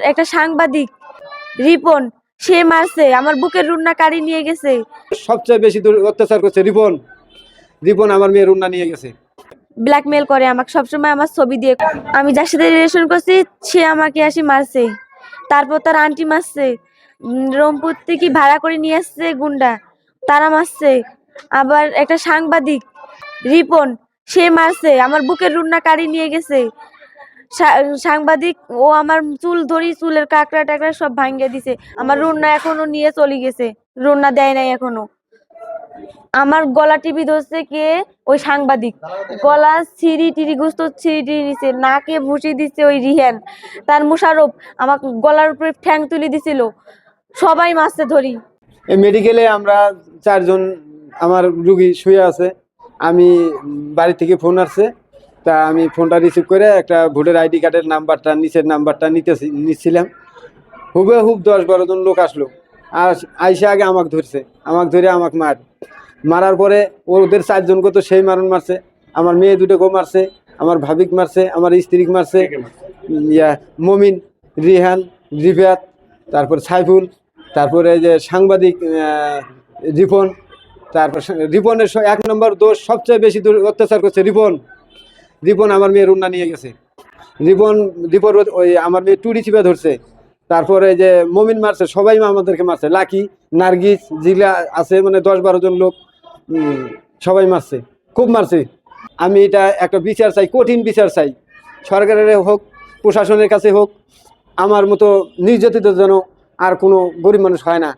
একটা সাংবাদিক রিপন, সে মারছে, আমার বুকের রুন্না কাড়ি নিয়ে গেছে। সবচেয়ে বেশি অত্যাচার করছে রিপন। রিপন আমার মেয়ের রুন্না নিয়ে গেছে। ব্ল্যাকমেল করে আমাকে সবসময়, আমার ছবি দিয়ে। আমি যার সাথে রিলেশন করছি সে আমাকে আসি মারছে, তারপর তার আন্টি মারছে, রংপুর থেকে ভাড়া করে নিয়ে আসছে গুন্ডা, তারা মারছে। আবার একটা সাংবাদিক রিপন, সে মারছে, আমার বুকের রুন্না কাড়ি নিয়ে গেছে। সাংবাদিক ও আমার চুল ধরি, চুলের কাঁকড়া টাকড়া সব ভাঙ্গে দিছে। আমার রুন্না এখনো নিয়ে চলে গেছে, রুন্না দেয় নাই এখনো। আমার গলা টিপি ধরছে কে? ওই সাংবাদিক। গলা ছিঁড়ি টিরি গুস্ত ছিঁড়ি নিছে, নাকে ভুসি দিচ্ছে ওই রিহান। তার মুশারফ আমার গলার উপরে ঠ্যাং তুলে দিছিল। সবাই মারছে ধরি। এই মেডিকেলে আমরা 4 জন আমার রুগী শুয়ে আছে। আমি বাড়ি থেকে ফোন আসছে, তা আমি ফোনটা রিসিভ করে একটা ভোটার আইডি কার্ডের নাম্বারটা, নিচের নাম্বারটা নিচ্ছিলাম। হুবহুব 10-12 জন লোক আসলো, আর আইসা আগে আমাকে ধরছে, আমাকে ধরে আমাকে মারার পরে ওদের 4 জনকে তো সেই মারণ মারছে। আমার মেয়ে দুটোকে মারছে, আমার ভাবিক মারছে, আমার স্ত্রীকে মারছে, মমিন, রিহান, রিফাত, তারপর সাইফুল, তারপরে যে সাংবাদিক রিপন। তারপর রিপনের 1 নম্বর দোষ, সবচেয়ে বেশি অত্যাচার করছে রিপন। রিপন আমার মেয়ের রুন্না নিয়ে গেছে। রিপন ওই আমার মেয়ে টুরি চিপে ধরছে। তারপরে যে মমিন মারছে, সবাই আমাদেরকে মারছে। লাকি, নার্গিস, জিলা আছে, মানে 10-12 জন লোক, সবাই মারছে, খুব মারছে। আমি এটা একটা বিচার চাই, কঠিন বিচার চাই, সরকারের হোক, প্রশাসনের কাছে হোক। আমার মতো নির্যাতিত যেন আর কোনো গরিব মানুষ হয় না।